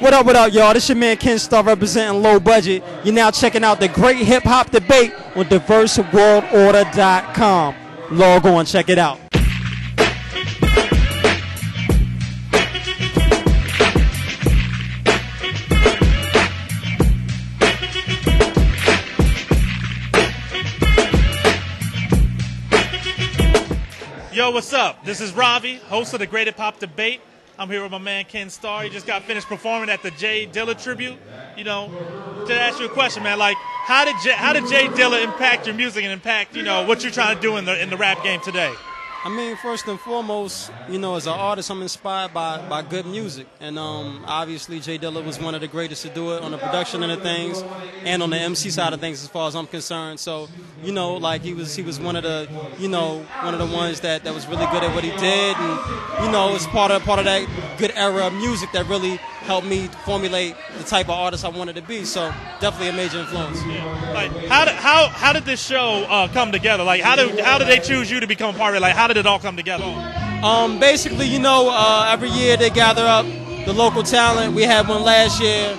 What up, y'all? This your man Kenn Starr representing Low Budget. You're now checking out the great hip-hop debate on diverseworldorder.com. Log on, check it out. Yo, what's up? This is Ravi, host of the Great Hip Hop Debate. I'm here with my man Kenn Starr. He just got finished performing at the J Dilla Tribute. You know, to ask you a question, man, like how did J Dilla impact your music and impact, you know, what you're trying to do in the rap game today? I mean, first and foremost, you know, as an artist, I'm inspired by good music. And obviously, J Dilla was one of the greatest to do it on the production end of things and on the MC side of things as far as I'm concerned. So, you know, like he was one of the, you know, one of the ones that was really good at what he did. And, you know, it's part of that good era of music that really helped me formulate the type of artist I wanted to be. So definitely a major influence. Yeah. Like, how did this show come together? Like, how did they choose you to become part of it? Like, how did it all come together? Basically, you know, every year they gather up the local talent. We had one last year.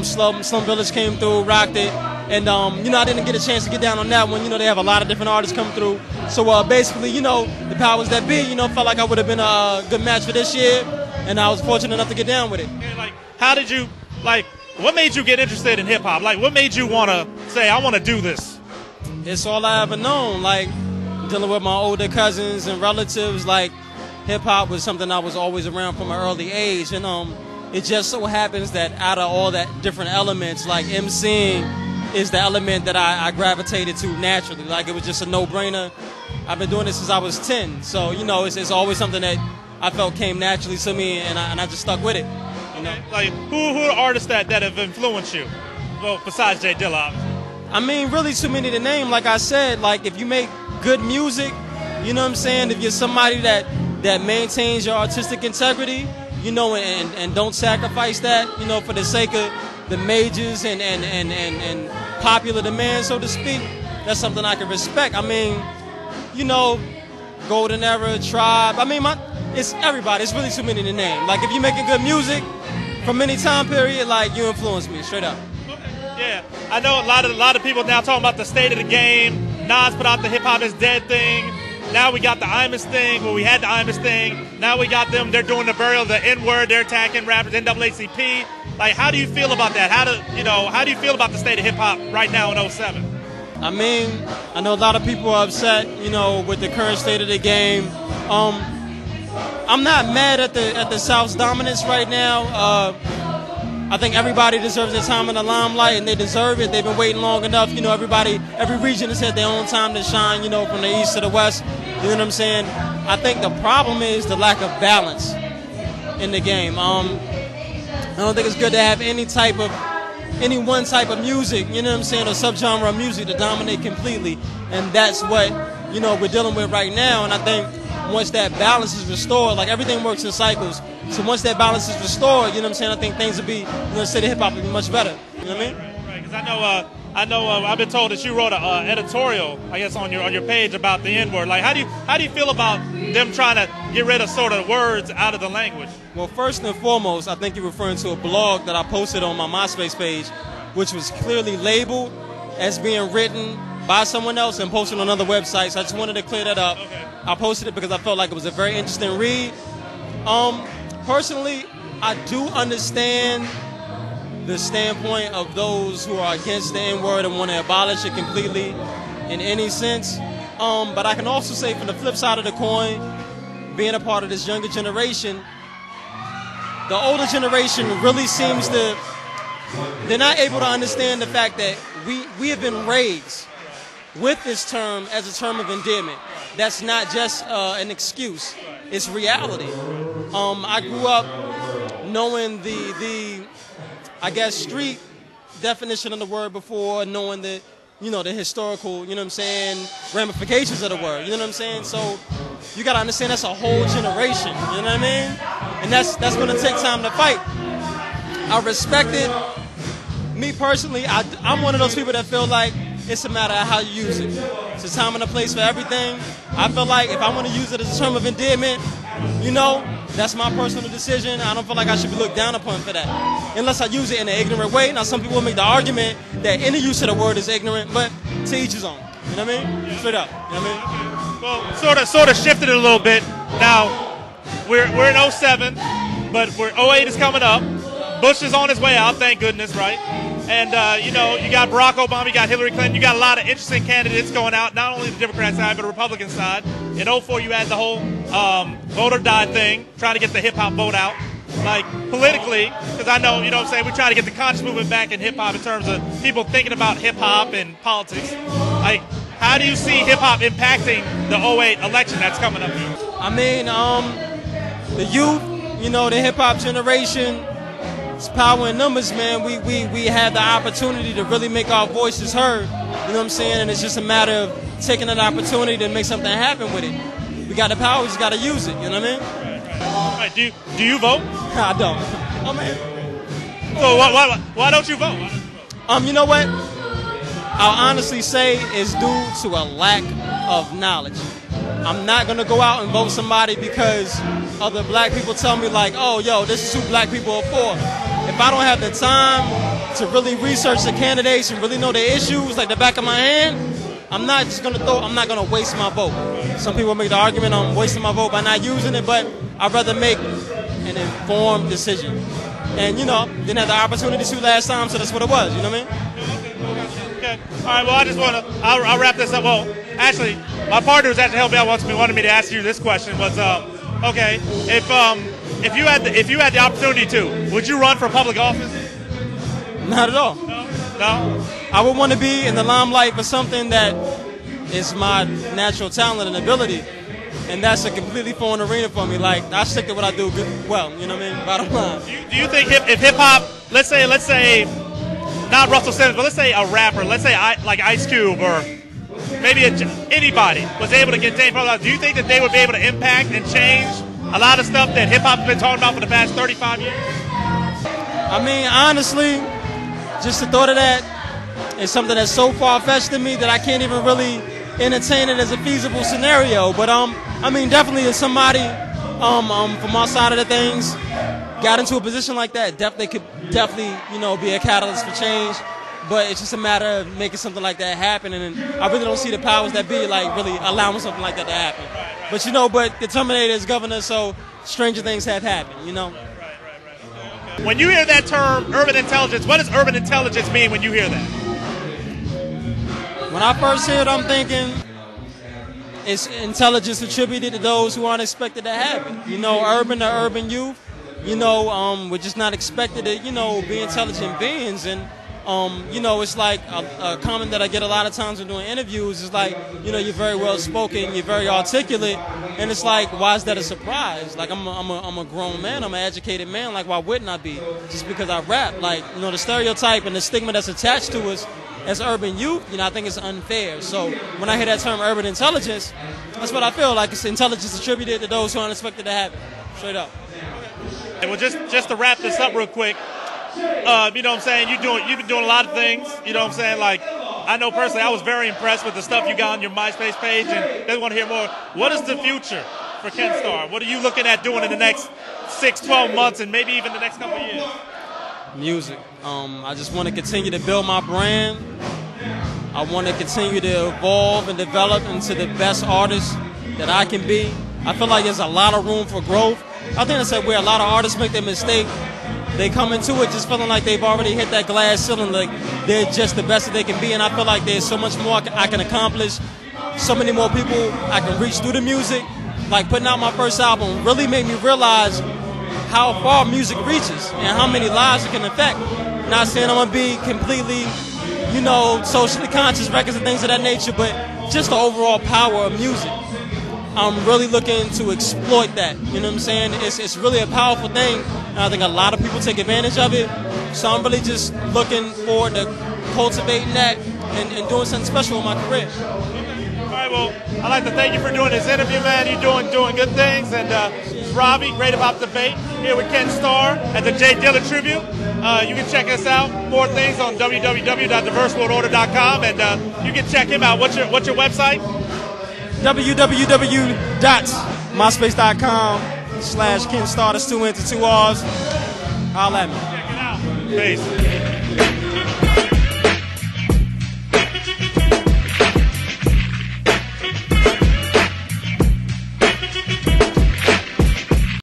Slum Village came through, rocked it. And, you know, I didn't get a chance to get down on that one. You know, they have a lot of different artists come through. So basically, you know, the powers that be, you know, felt like I would have been a good match for this year. And I was fortunate enough to get down with it. And, like, how did you, like, what made you get interested in hip-hop? Like, what made you want to say, I want to do this? It's all I ever known. Like, dealing with my older cousins and relatives, like, hip-hop was something I was always around from an early age. And it just so happens that out of all that different elements, like, MCing is the element that I gravitated to naturally. Like, it was just a no-brainer. I've been doing this since I was 10. So, you know, it's always something that I felt came naturally to me, and I just stuck with it. You know? Like, who are the artists that have influenced you? Well, besides J Dilla, obviously. I mean, really too many to name. Like I said, like, if you make good music, you know what I'm saying? If you're somebody that maintains your artistic integrity, you know, and don't sacrifice that, you know, for the sake of the majors and popular demand, so to speak, that's something I can respect. I mean, you know, Golden Era, Tribe. I mean, it's everybody. It's really too many to name. Like, if you're making good music from any time period, like, you influence me straight up. Yeah, I know a lot of people now talking about the state of the game. Nas put out the hip hop is dead thing. Now we got the Imus thing. Well, we had the Imus thing. Now we got them. They're doing the burial of the N-word. They're attacking rappers. NAACP. Like, how do you feel about that? How do you feel about the state of hip hop right now in 07? I mean, I know a lot of people are upset, you know, with the current state of the game. I'm not mad at the South's dominance right now. I think everybody deserves their time in the limelight, and they deserve it. They've been waiting long enough. You know, every region has had their own time to shine, you know, from the east to the west. You know what I'm saying? I think the problem is the lack of balance in the game. I don't think it's good to have any one type of music, you know what I'm saying, or subgenre of music to dominate completely. And that's what, you know, we're dealing with right now. And I think once that balance is restored, like, everything works in cycles. So once that balance is restored, you know what I'm saying, I think things will be, you know, city hip hop will be much better. You know what I mean? Right. Because I know I've been told that you wrote an editorial, I guess, on your page about the N-word. Like, how do you feel about them trying to get rid of sort of words out of the language? Well, first and foremost, I think you're referring to a blog that I posted on my MySpace page, which was clearly labeled as being written by someone else and posted on another website. So I just wanted to clear that up. Okay. I posted it because I felt like it was a very interesting read. Personally, I do understand the standpoint of those who are against the N-word and want to abolish it completely in any sense. But I can also say, from the flip side of the coin, being a part of this younger generation, the older generation really seems to, they're not able to understand the fact that we have been raised with this term as a term of endearment. That's not just an excuse. It's reality. I grew up knowing the I guess, street definition of the word before knowing the, you know, the historical, you know what I'm saying, ramifications of the word, you know what I'm saying? So you got to understand that's a whole generation, you know what I mean? And that's going to take time to fight. I respect it. Me personally, I'm one of those people that feel like it's a matter of how you use it. It's a time and a place for everything. I feel like if I want to use it as a term of endearment, you know, That's my personal decision. I don't feel like I should be looked down upon for that, unless I use it in an ignorant way. Now, some people make the argument that any use of the word is ignorant, but to each his own. You know what I mean? Straight up. You know what I mean? Well, sort of shifted it a little bit. Now, we're in 07, but 08 is coming up. Bush is on his way out, thank goodness, right? And, you got Barack Obama, you got Hillary Clinton, you got a lot of interesting candidates going out, not only the Democrat side, but the Republican side. In 04, you had the whole vote or die thing, trying to get the hip-hop vote out. Like, politically, because I know, what I'm saying, we're trying to get the conscious movement back in hip-hop in terms of people thinking about hip-hop and politics. Like, how do you see hip-hop impacting the 08 election that's coming up here? I mean, the youth, the hip-hop generation, it's power in numbers, man. We had the opportunity to really make our voices heard. You know what I'm saying? And it's just a matter of taking that opportunity to make something happen with it. We got the power, we just got to use it. You know what I mean? Right. Do you vote? I don't. I mean, so why don't you vote? You know what? I'll honestly say it's due to a lack of knowledge. I'm not going to go out and vote somebody because other black people tell me like, oh, yo, this is who black people are for. If I don't have the time to really research the candidates and really know their issues like the back of my hand, I'm not going to waste my vote. Some people make the argument I'm wasting my vote by not using it, but I'd rather make an informed decision. And, didn't have the opportunity to last time, so that's what it was, you know what I mean? Okay. All right, well, I just want to, I'll wrap this up. Well, actually, my partner who's actually helping me out wanted me to ask you this question was, okay, if you had the opportunity to, would you run for public office? Not at all. No? I would want to be in the limelight for something that is my natural talent and ability, and that's a completely foreign arena for me. Like, I stick to what I do well, you know what I mean? Bottom line. Do you think if hip-hop, let's say, not Russell Simmons, but let's say a rapper, let's say like Ice Cube or maybe anybody was able to get Dave Pro, do you think that they would be able to impact and change a lot of stuff that hip-hop's been talking about for the past 35 years? I mean, honestly, just the thought of that is something that's so far-fetched to me that I can't even really entertain it as a feasible scenario. But, I mean, definitely if somebody from our side of the things got into a position like that, definitely could be a catalyst for change. But it's just a matter of making something like that happen, and I really don't see the powers that be like really allowing something like that to happen. But but the Terminator is governor, so stranger things have happened, Okay. When you hear that term, urban intelligence, what does urban intelligence mean when you hear that? When I first hear it, I'm thinking it's intelligence attributed to those who aren't expected to have it. Urban to urban youth, we're just not expected to, be intelligent beings. And, it's like a comment that I get a lot of times when doing interviews is like, you're very well spoken, you're very articulate. And it's like, why is that a surprise? Like, I'm a grown man, I'm an educated man. Like, why wouldn't I be? Just because I rap. Like, the stereotype and the stigma that's attached to us as urban youth, I think it's unfair. So when I hear that term urban intelligence, that's what I feel like. It's intelligence attributed to those who aren't expected to have it. Straight up. Well, just to wrap this up real quick, you know what I'm saying? You've been doing a lot of things. You know what I'm saying? Like, I know personally, I was very impressed with the stuff you got on your MySpace page, and they want to hear more. What is the future for Kenn Starr? What are you looking at doing in the next 6, 12 months, and maybe even the next couple of years? Music. I just want to continue to build my brand. I want to continue to evolve and develop into the best artist that I can be. I feel like there's a lot of room for growth. I think that's where a lot of artists make their mistake. They come into it just feeling like they've already hit that glass ceiling, like they're just the best that they can be. And I feel like there's so much more I can accomplish, so many more people I can reach through the music. Like, putting out my first album really made me realize how far music reaches and how many lives it can affect. Not saying I'm going to be completely, socially conscious records and things of that nature, but just the overall power of music. I'm really looking to exploit that. You know what I'm saying? It's really a powerful thing, and I think a lot of people take advantage of it. So I'm really just looking forward to cultivating that and doing something special in my career. All right, well, I'd like to thank you for doing this interview, man. You're doing good things, and it's Robbie, Great Hip-Hop Debate, here with Kenn Starr at the J Dilla Tribute. You can check us out, more things on www.diverseworldorder.com, and you can check him out. What's your website? www.myspace.com /Kenn Starr. That's 2 N's and 2 R's. Holla at me. Check it out. Peace.